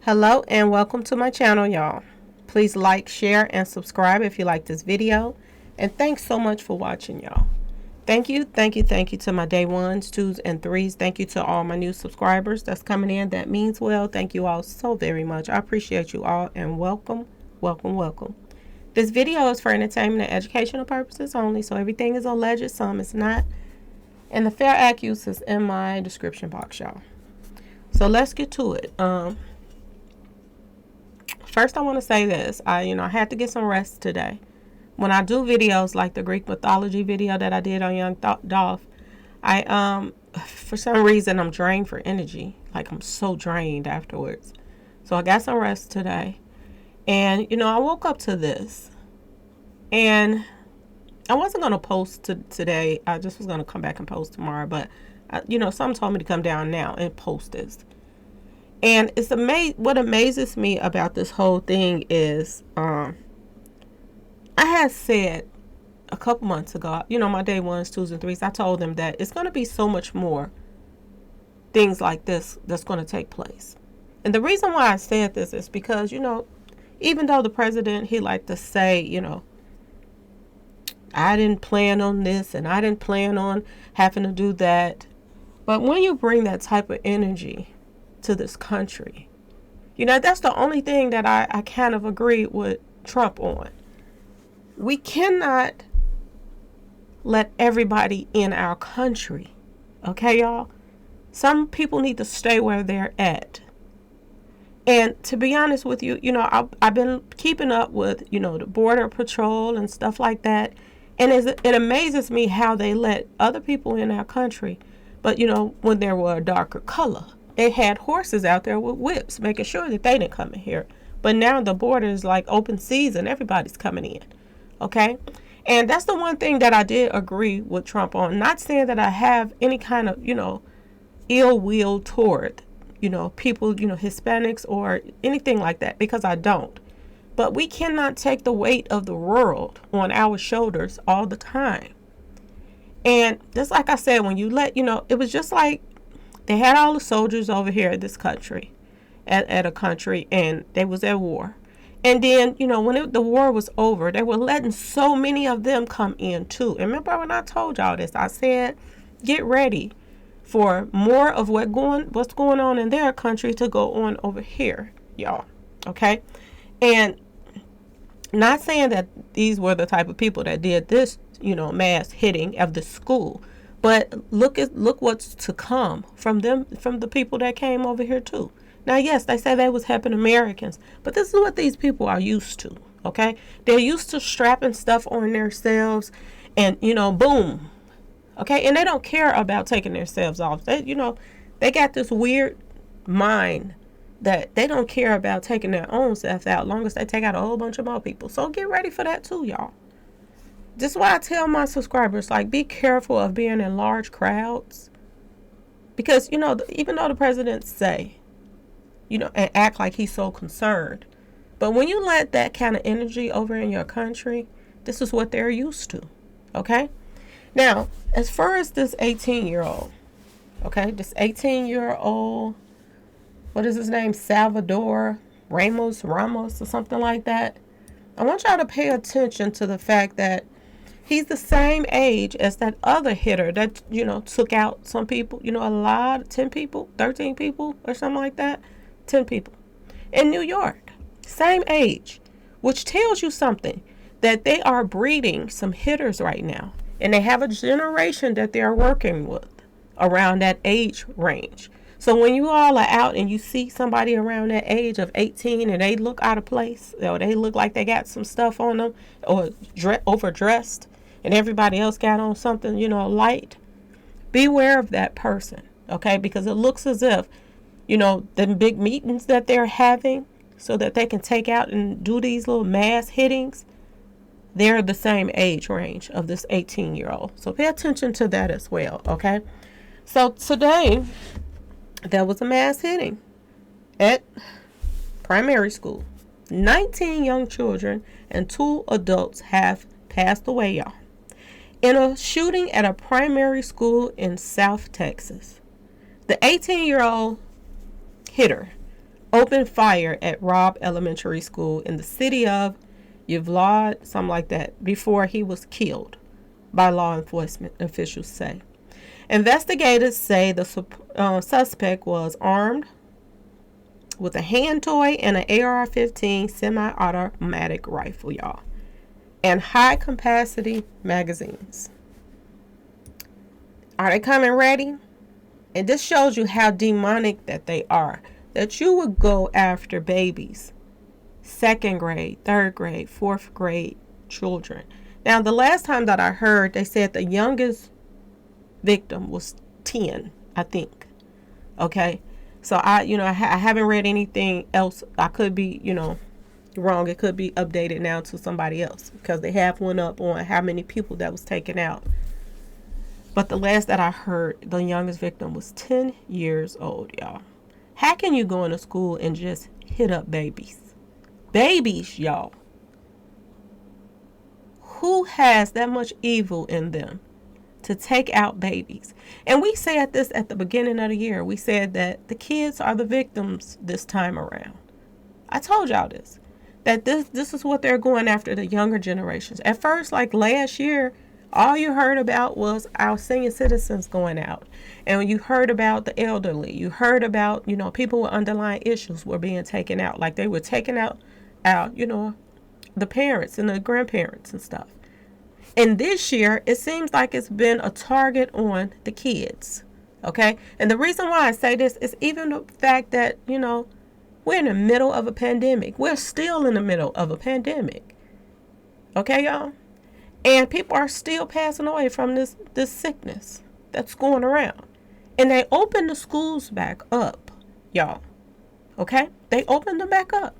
Hello and welcome to my channel, y'all. Please like, share, and subscribe if you like this video. And thanks so much for watching, y'all. Thank you to my day ones, twos, and threes. Thank you to all my new subscribers that's coming in. That means well. Thank you all so very much. I appreciate you all and welcome. This video is for entertainment and educational purposes only, so everything is alleged, some is not. And the fair act use is in my description box, y'all. So let's get to it. First, I want to say this. I had to get some rest today. When I do videos like the Greek mythology video that I did on Young Dolph, for some reason, I'm drained for energy. Like, I'm so drained afterwards. So I got some rest today. And, I woke up to this. And I wasn't going to post today. I just was going to come back and post tomorrow. But, something told me to come down now and post this. And it's what amazes me about this whole thing is, I had said a couple months ago, my day ones, twos, and threes, I told them that it's going to be so much more things like this that's going to take place. And the reason why I said this is because, even though the president, he liked to say, I didn't plan on this and I didn't plan on having to do that. But when you bring that type of energy to this country, that's the only thing that I kind of agree with Trump on. We cannot let everybody in our country. Okay, y'all? Some people need to stay where they're at. And to be honest with you, I've been keeping up with, the border patrol and stuff like that. And it amazes me how they let other people in our country. But, when they were a darker color, they had horses out there with whips, making sure that they didn't come in here. But now the border is like open season. Everybody's coming in. Okay? And that's the one thing that I did agree with Trump on. Not saying that I have any kind of, ill will toward, people, Hispanics or anything like that, because I don't. But we cannot take the weight of the world on our shoulders all the time. And just like I said, when you let, it was just like they had all the soldiers over here in this country, at a country, and they was at war. And then, when the war was over, they were letting so many of them come in too. And remember when I told y'all this, I said, get ready for more of what's going on in their country to go on over here, y'all. Okay? And not saying that these were the type of people that did this, mass hitting of the school. But look what's to come from the people that came over here too. Now, yes, they say they was helping Americans, but this is what these people are used to, okay? They're used to strapping stuff on themselves and, boom, okay? And they don't care about taking themselves off. They got this weird mind that they don't care about taking their own self out, as long as they take out a whole bunch of more people. So get ready for that too, y'all. This is why I tell my subscribers, be careful of being in large crowds. Because, even though the president say, and act like he's so concerned. But when you let that kind of energy over in your country, this is what they're used to. Okay? Now, as far as this 18-year-old, okay, this 18-year-old, what is his name? Salvador Ramos or something like that. I want y'all to pay attention to the fact that he's the same age as that other hitter that, took out some people, 10 people, 13 people or something like that. 10 people in New York, same age, which tells you something, that they are breeding some hitters right now, and they have a generation that they're working with around that age range. So when you all are out and you see somebody around that age of 18 and they look out of place, or they look like they got some stuff on them, or overdressed, and everybody else got on something, light, beware of that person, okay? Because it looks as if the big meetings that they're having so that they can take out and do these little mass hittings, they're the same age range of this 18-year-old. So pay attention to that as well, okay? So today, there was a mass hitting at primary school. 19 young children and 2 adults have passed away, y'all, in a shooting at a primary school in South Texas. The 18-year-old hitter opened fire at Robb Elementary School in the city of Yvlod, something like that, before he was killed by law enforcement officials say. Investigators say the suspect was armed with a hand toy and an AR-15 semi-automatic rifle, y'all, and high-capacity magazines. Are they coming ready? And this shows you how demonic that they are, that you would go after babies, 2nd grade, 3rd grade, 4th grade children. Now, the last time that I heard, they said the youngest victim was 10, I think. Okay, so I haven't read anything else. I could be, wrong. It could be updated now to somebody else, because they have one up on how many people that was taken out. But the last that I heard, the youngest victim was 10 years old, y'all. How can you go into school and just hit up babies? Babies, y'all. Who has that much evil in them to take out babies? And we said this at the beginning of the year. We said that the kids are the victims this time around. I told y'all this, that this is what they're going after, the younger generations. At first, like last year, all you heard about was our senior citizens going out. And you heard about the elderly. You heard about, people with underlying issues were being taken out. Like they were taking out, the parents and the grandparents and stuff. And this year, it seems like it's been a target on the kids. Okay? And the reason why I say this is even the fact that, we're in the middle of a pandemic. We're still in the middle of a pandemic. Okay, y'all? And people are still passing away from this sickness that's going around. And they opened the schools back up, y'all. Okay? They opened them back up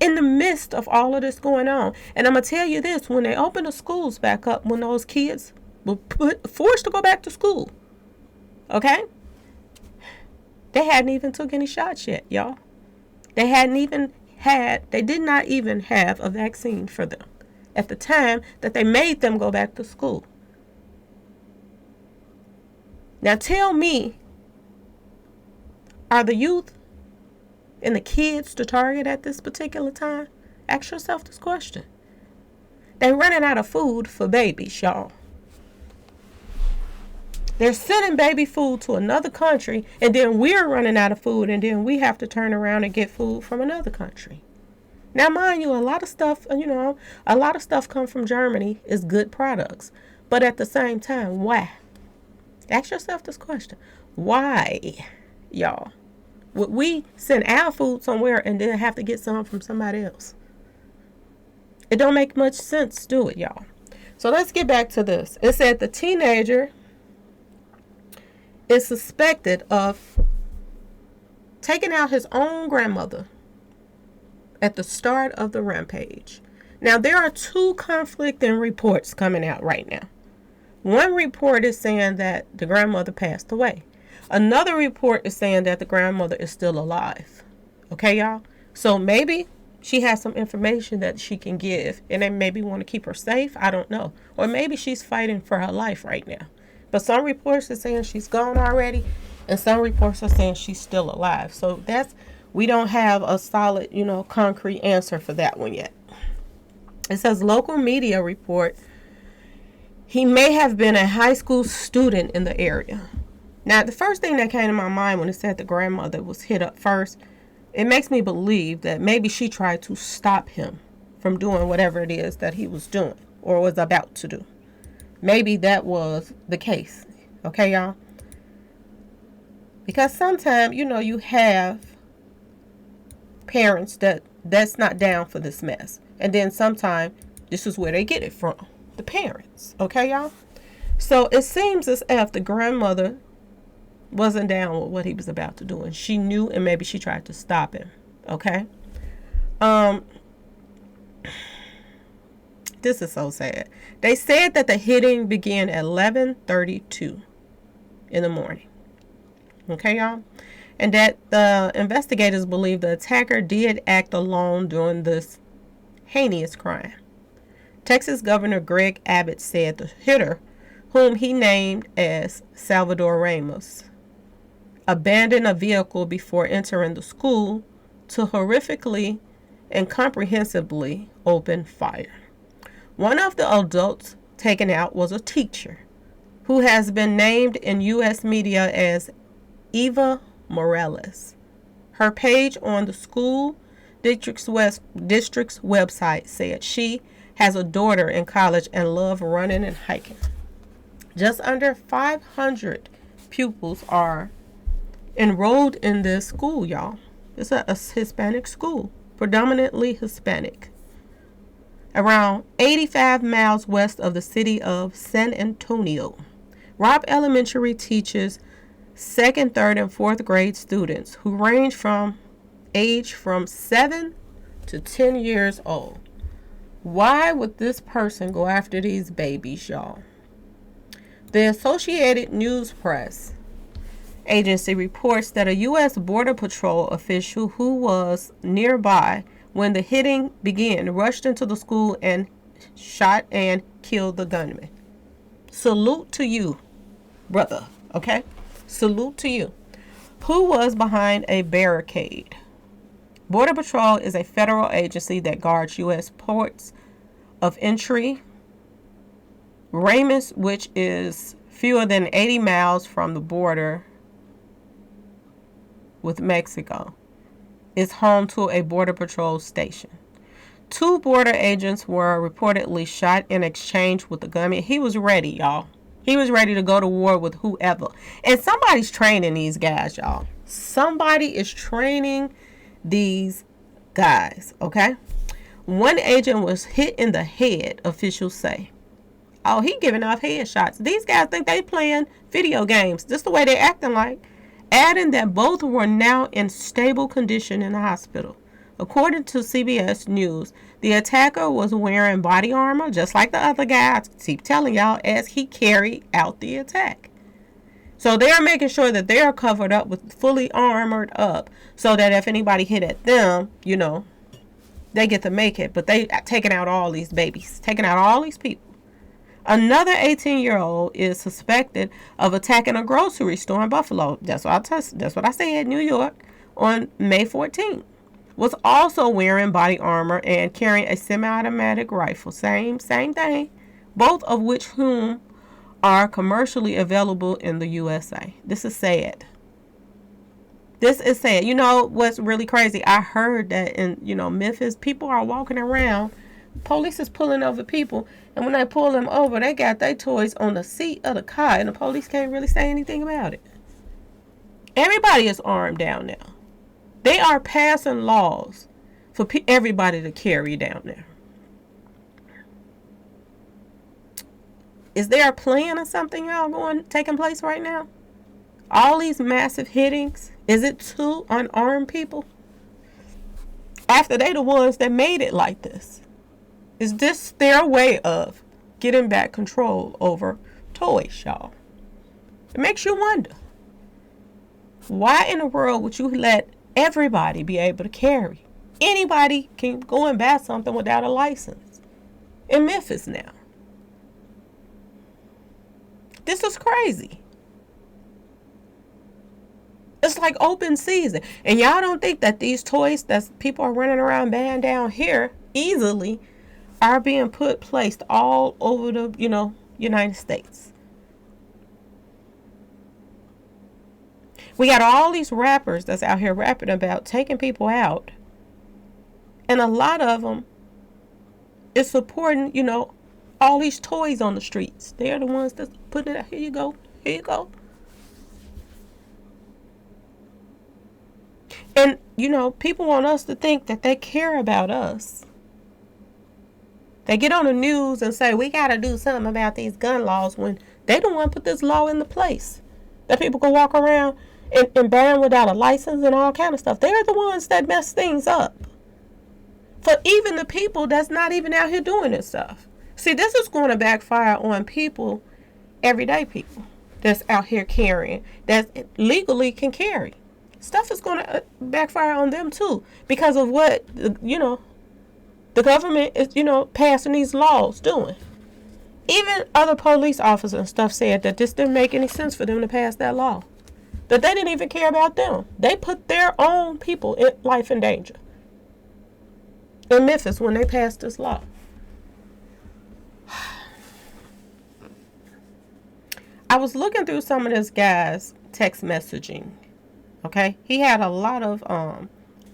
in the midst of all of this going on. And I'm going to tell you this, when they open the schools back up, when those kids were forced to go back to school, okay? They hadn't even took any shots yet, y'all. They did not even have a vaccine for them at the time that they made them go back to school. Now tell me, are the youth and the kids the target at this particular time? Ask yourself this question. They're running out of food for babies, y'all. They're sending baby food to another country, and then we're running out of food, and then we have to turn around and get food from another country. Now, mind you, a lot of stuff come from Germany is good products. But at the same time, why? Ask yourself this question. Why, y'all, would we send our food somewhere and then have to get some from somebody else? It don't make much sense, do it, y'all? So let's get back to this. It said the teenager is suspected of taking out his own grandmother at the start of the rampage. Now, there are two conflicting reports coming out right now. One report is saying that the grandmother passed away. Another report is saying that the grandmother is still alive. Okay, y'all? So maybe she has some information that she can give, and they maybe want to keep her safe. I don't know. Or maybe she's fighting for her life right now. But some reports are saying she's gone already, and some reports are saying she's still alive. So we don't have a solid, concrete answer for that one yet. It says local media report he may have been a high school student in the area. Now, the first thing that came to my mind when it said the grandmother was hit up first, it makes me believe that maybe she tried to stop him from doing whatever it is that he was doing or was about to do. Maybe that was the case. Okay, y'all? Because sometimes, you have parents that's not down for this mess. And then sometimes this is where they get it from. The parents. Okay, y'all? So it seems as if the grandmother wasn't down with what he was about to do. And she knew, and maybe she tried to stop him. Okay? This is so sad. They said that the hitting began at 11:32 in the morning. Okay, y'all? And that the investigators believe the attacker did act alone during this heinous crime. Texas Governor Greg Abbott said the hitter, whom he named as Salvador Ramos, abandoned a vehicle before entering the school to horrifically and comprehensively open fire. One of the adults taken out was a teacher who has been named in U.S. media as Eva Morales. Her page on the school district's website said she has a daughter in college and loves running and hiking. Just under 500 pupils are enrolled in this school, y'all. It's a Hispanic school, predominantly Hispanic. Around 85 miles west of the city of San Antonio. Robb Elementary teaches 2nd, 3rd, and 4th grade students who range from 7 to 10 years old. Why would this person go after these babies, y'all? The Associated News Press agency reports that a U.S. Border Patrol official who was nearby when the hitting began rushed into the school and shot and killed the gunman. Salute to you, brother, okay? Salute to you. Who was behind a barricade? Border Patrol is a federal agency that guards U.S. ports of entry. Ramos, which is fewer than 80 miles from the border with Mexico, is home to a Border Patrol station. 2 border agents were reportedly shot in exchange with the gunman. He was ready, y'all. He was ready to go to war with whoever. And somebody's training these guys, y'all. Somebody is training these guys, okay? One agent was hit in the head, officials say. Oh, he giving off headshots. These guys think they playing video games. This is the way they acting like. Adding that both were now in stable condition in the hospital. According to CBS News, the attacker was wearing body armor, just like the other guy. I keep telling y'all, as he carried out the attack. So they are making sure that they are covered up with fully armored up, so that if anybody hit at them, you know, they get to make it. But they taking out all these babies, taking out all these people. Another 18-year-old is suspected of attacking a grocery store in Buffalo. That's what I said, New York, on May 14th. Was also wearing body armor and carrying a semi-automatic rifle. Same thing. Both of whom are commercially available in the USA. This is sad. You know what's really crazy? I heard that in, Memphis, people are walking around. Police is pulling over people, and when they pull them over, they got their toys on the seat of the car, and the police can't really say anything about it. Everybody is armed down there. They are passing laws for everybody to carry down there. Is there a plan or something, y'all, taking place right now? All these massive hittings, is it to unarmed people? After they the ones that made it like this. Is this their way of getting back control over toys, y'all? It makes you wonder. Why in the world would you let everybody be able to carry? Anybody can go and buy something without a license. In Memphis now. This is crazy. It's like open season. And y'all don't think that these toys that people are running around buying down here easily are being placed all over the, United States. We got all these rappers that's out here rapping about taking people out. And a lot of them is supporting, all these toys on the streets. They're the ones that's putting it out. Here you go. Here you go. And, people want us to think that they care about us. They get on the news and say, we got to do something about these gun laws, when they don't want to put this law into place. That people can walk around and ban without a license and all kind of stuff. They're the ones that mess things up. For even the people that's not even out here doing this stuff. See, this is going to backfire on people, everyday people, that's out here carrying, that legally can carry. Stuff is going to backfire on them too, because of what, the government is, passing these laws doing. Even other police officers and stuff said that this didn't make any sense for them to pass that law. that they didn't even care about them. They put their own people in life in danger in Memphis when they passed this law. I was looking through some of this guy's text messaging. Okay, he had a lot of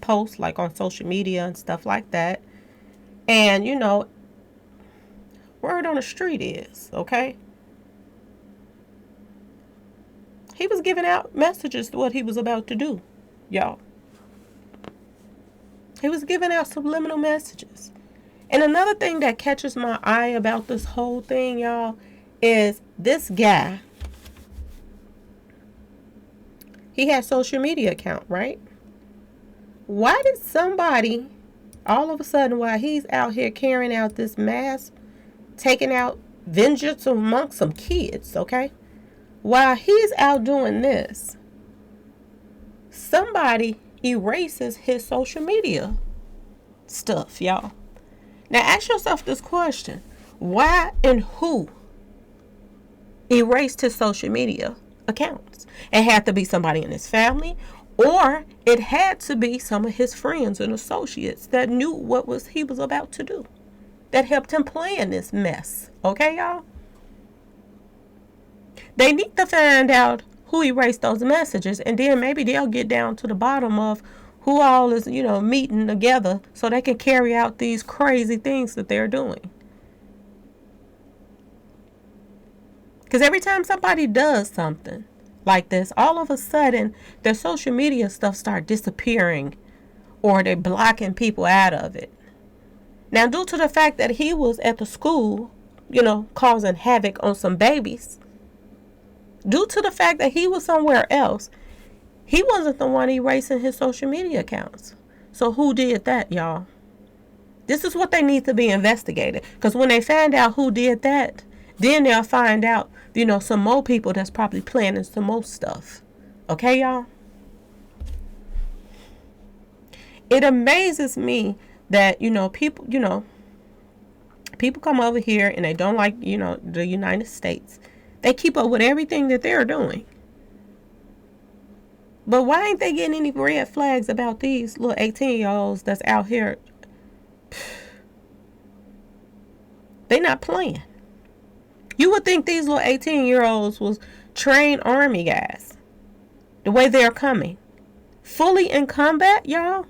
posts like on social media and stuff like that. And you know, word on the street is, okay, he was giving out messages to what he was about to do, y'all. He was giving out subliminal messages. And another thing that catches my eye about this whole thing, y'all, is this guy. He had a social media account, right? Why did somebody, all of a sudden, while he's out here carrying out this mass, taking out vengeance amongst some kids, okay? While he's out doing this, somebody erases his social media stuff, y'all. Now ask yourself this question. Why and who erased his social media accounts? It had to be somebody in his family, or it had to be some of his friends and associates that knew what he was about to do, that helped him plan this mess. Okay, y'all? They need to find out who erased those messages, and then maybe they'll get down to the bottom of who all is, you know, meeting together so they can carry out these crazy things that they're doing. Because every time somebody does something like this, all of a sudden their social media stuff start disappearing, or they're blocking people out of it. Now, due to the fact that he was at the school, you know, causing havoc on some babies, due to the fact that he was somewhere else, he wasn't the one erasing his social media accounts. So who did that, y'all? This is what they need to be investigated. Because when they find out who did that, then they'll find out, you know, some more people that's probably planning some more stuff. Okay, y'all? It amazes me that, you know, people come over here and they don't like, you know, the United States. They keep up with everything that they're doing. But why ain't they getting any red flags about these little 18-year-olds that's out here? They not playing. You would think these little 18-year-olds was trained army guys. The way they're coming. Fully in combat, y'all.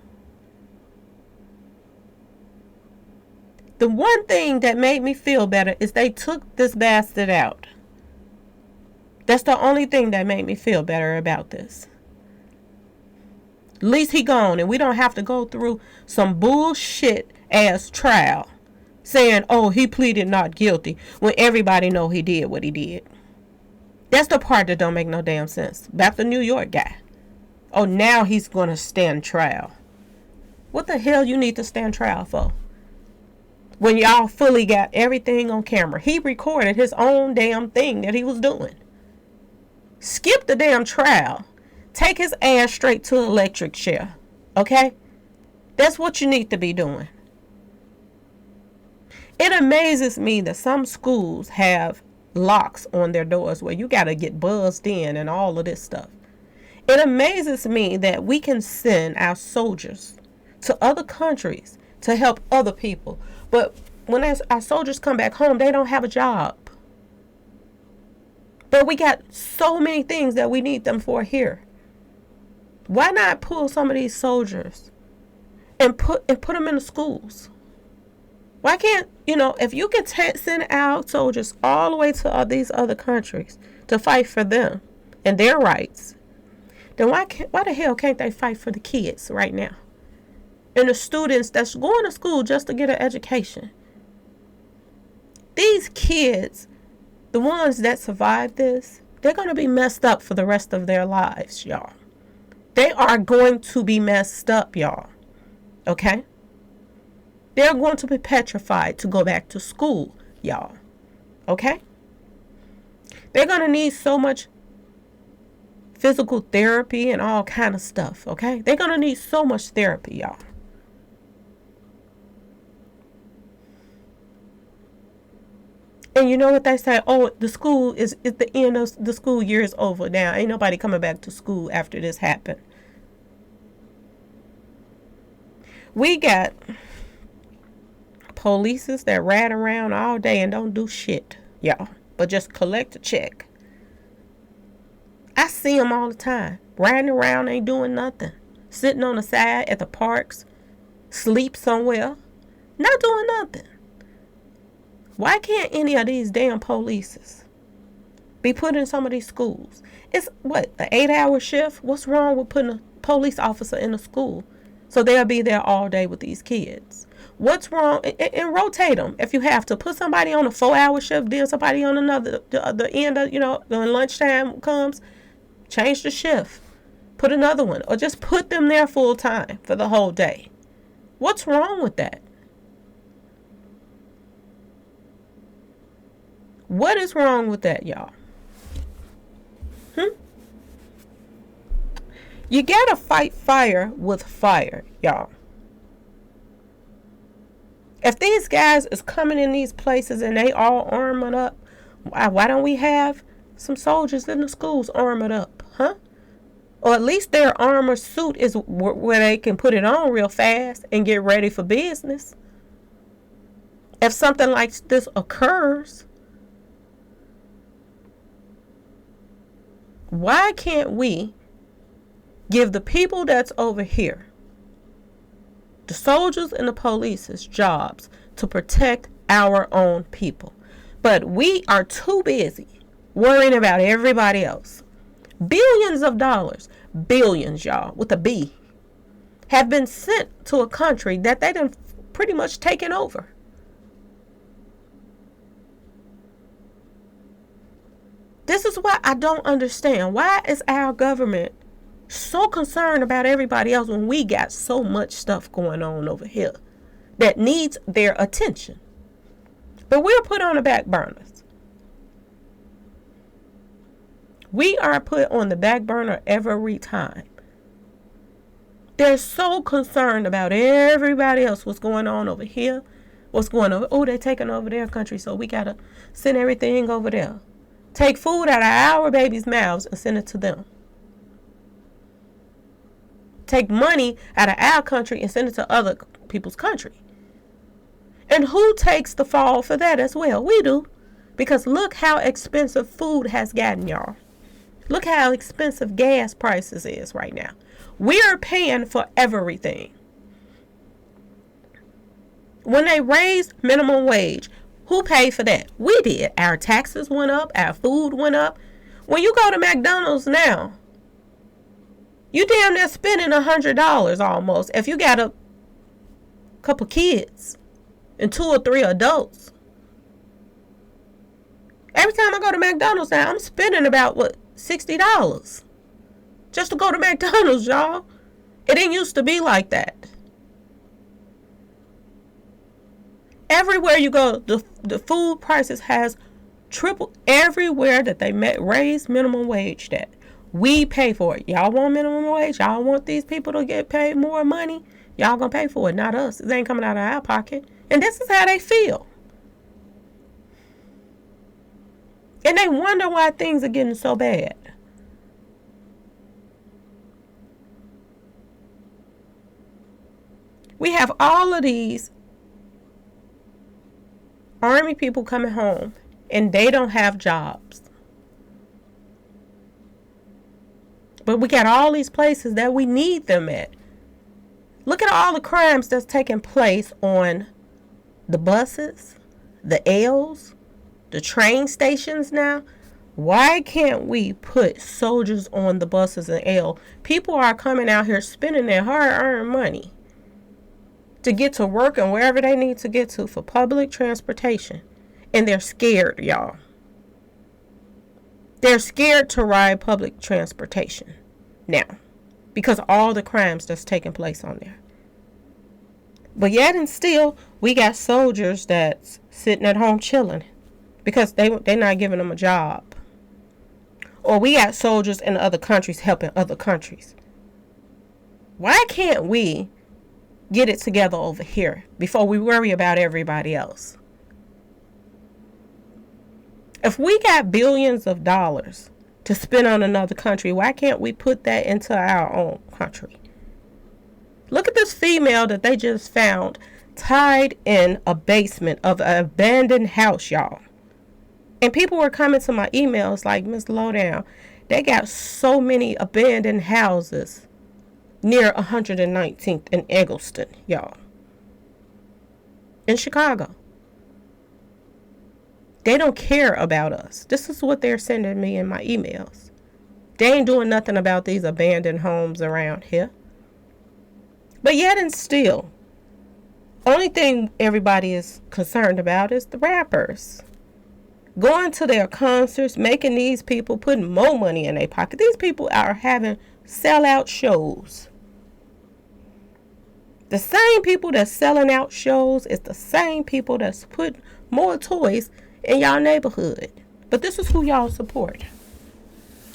The one thing that made me feel better is they took this bastard out. That's the only thing that made me feel better about this. At least he gone and we don't have to go through some bullshit ass trial saying, oh, he pleaded not guilty when everybody know he did what he did. That's the part that don't make no damn sense. About the New York guy. Oh, now he's going to stand trial. What the hell you need to stand trial for? When y'all fully got everything on camera. He recorded his own damn thing that he was doing. Skip the damn trial. Take his ass straight to an electric chair. Okay? That's what you need to be doing. It amazes me that some schools have locks on their doors where you got to get buzzed in and all of this stuff. It amazes me that we can send our soldiers to other countries to help other people. But when our soldiers come back home, they don't have a job. But we got so many things that we need them for here. Why not pull some of these soldiers and put them in the schools? Why can't, you know, if you can send out soldiers all the way to these other countries to fight for them and their rights, then why the hell can't they fight for the kids right now? And the students that's going to school just to get an education. These kids, the ones that survive this, they're going to be messed up for the rest of their lives, y'all. They are going to be messed up, y'all. Okay? They're going to be petrified to go back to school, y'all. Okay? They're going to need so much physical therapy and all kind of stuff, okay? They're going to need so much therapy, y'all. And you know what they say? Oh, the end of the school year is over now. Ain't nobody coming back to school after this happened. We got polices that ride around all day and don't do shit, y'all, but just collect a check. I see them all the time. Riding around, ain't doing nothing. Sitting on the side at the parks, sleep somewhere, not doing nothing. Why can't any of these damn polices be put in some of these schools? It's what, an 8-hour shift? What's wrong with putting a police officer in a school so they'll be there all day with these kids? What's wrong? And rotate them if you have to. Put somebody on a 4-hour shift, then somebody on another. The end of, when lunchtime comes, change the shift. Put another one. Or just put them there full time for the whole day. What's wrong with that? What is wrong with that, y'all? You gotta fight fire with fire, y'all. If these guys is coming in these places and they all armored up, why don't we have some soldiers in the schools armored up, huh? Or at least their armor suit is where they can put it on real fast and get ready for business. If something like this occurs, why can't we give the people that's over here, the soldiers and the police's jobs to protect our own people? But we are too busy worrying about everybody else. Billions of dollars, billions, y'all, with a B, have been sent to a country that they done pretty much taken over. This is what I don't understand. Why is our government so concerned about everybody else when we got so much stuff going on over here that needs their attention? But we're put on the back burners. We are put on the back burner every time. They're so concerned about everybody else, what's going on over here, what's going on. Oh, they're taking over their country, so we got to send everything over there. Take food out of our babies' mouths and send it to them. Take money out of our country and send it to other people's country. And who takes the fall for that as well? We do. Because look how expensive food has gotten, y'all. Look how expensive gas prices is right now. We are paying for everything. When they raised minimum wage, who paid for that? We did. Our taxes went up. Our food went up. When you go to McDonald's now, you damn near spending $100 almost if you got a couple kids and 2 or 3 adults. Every time I go to McDonald's now, I'm spending about, $60 just to go to McDonald's, y'all. It didn't used to be like that. Everywhere you go, the food prices has tripled everywhere that they raise minimum wage that. We pay for it. Y'all want minimum wage? Y'all want these people to get paid more money? Y'all gonna pay for it, not us. It ain't coming out of our pocket. And this is how they feel. And they wonder why things are getting so bad. We have all of these Army people coming home and they don't have jobs. But we got all these places that we need them at. Look at all the crimes that's taking place on the buses, the L's, the train stations now. Why can't we put soldiers on the buses and L? People are coming out here spending their hard-earned money to get to work and wherever they need to get to for public transportation. And they're scared, y'all. They're scared to ride public transportation now because of all the crimes that's taking place on there. But yet and still, we got soldiers that's sitting at home chilling because they're not giving them a job. Or we got soldiers in other countries helping other countries. Why can't we get it together over here before we worry about everybody else? If we got billions of dollars to spend on another country, why can't we put that into our own country? Look at this female that they just found tied in a basement of an abandoned house, y'all. And people were coming to my emails like, Miss Lowdown, they got so many abandoned houses near 119th and Eggleston, y'all. In Chicago. They don't care about us. This is what they're sending me in my emails. They ain't doing nothing about these abandoned homes around here. But yet and still, only thing everybody is concerned about is the rappers. Going to their concerts, making these people, putting more money in their pocket. These people are having sellout shows. The same people that's selling out shows is the same people that's putting more toys in y'all neighborhood. But this is who y'all support.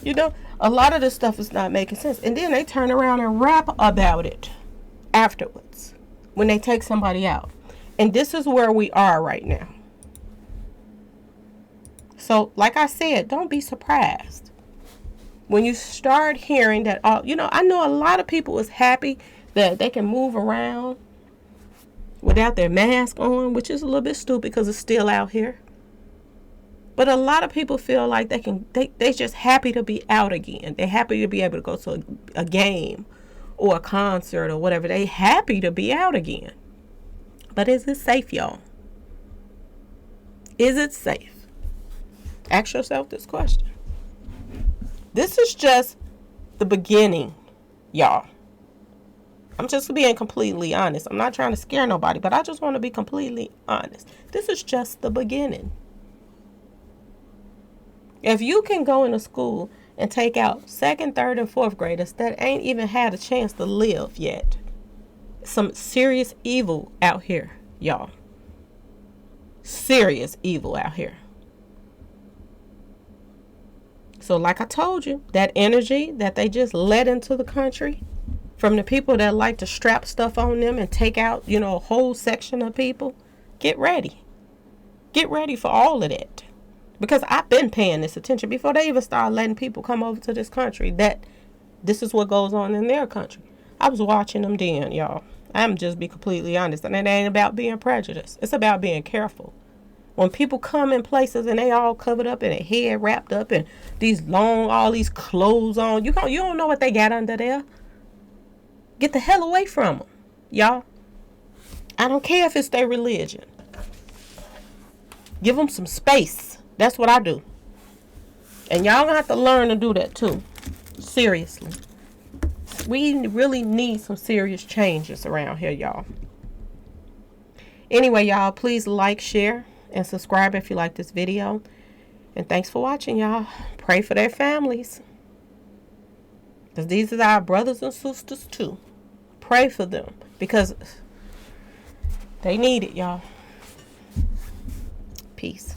You know, a lot of this stuff is not making sense. And then they turn around and rap about it afterwards when they take somebody out. And this is where we are right now. So, like I said, don't be surprised when you start hearing that, I know a lot of people is happy that they can move around without their mask on, which is a little bit stupid because it's still out here. But a lot of people feel like they just happy to be out again. They're happy to be able to go to a game or a concert or whatever. They happy to be out again. But is it safe, y'all? Is it safe? Ask yourself this question. This is just the beginning, y'all. I'm just being completely honest. I'm not trying to scare nobody, but I just want to be completely honest. This is just the beginning. If you can go into school and take out 2nd, 3rd, and 4th graders that ain't even had a chance to live yet, some serious evil out here, y'all. Serious evil out here. So like I told you, that energy that they just let into the country from the people that like to strap stuff on them and take out, a whole section of people, get ready. Get ready for all of that. Because I've been paying this attention before they even start letting people come over to this country, that this is what goes on in their country. I was watching them then, y'all. I'm just be completely honest. And it ain't about being prejudiced. It's about being careful. When people come in places and they all covered up and their head wrapped up and all these clothes on, you don't know what they got under there. Get the hell away from them, y'all. I don't care if it's their religion. Give them some space. That's what I do. And y'all gonna have to learn to do that too. Seriously. We really need some serious changes around here, y'all. Anyway, y'all, please like, share, and subscribe if you like this video. And thanks for watching, y'all. Pray for their families. Because these are our brothers and sisters too. Pray for them. Because they need it, y'all. Peace.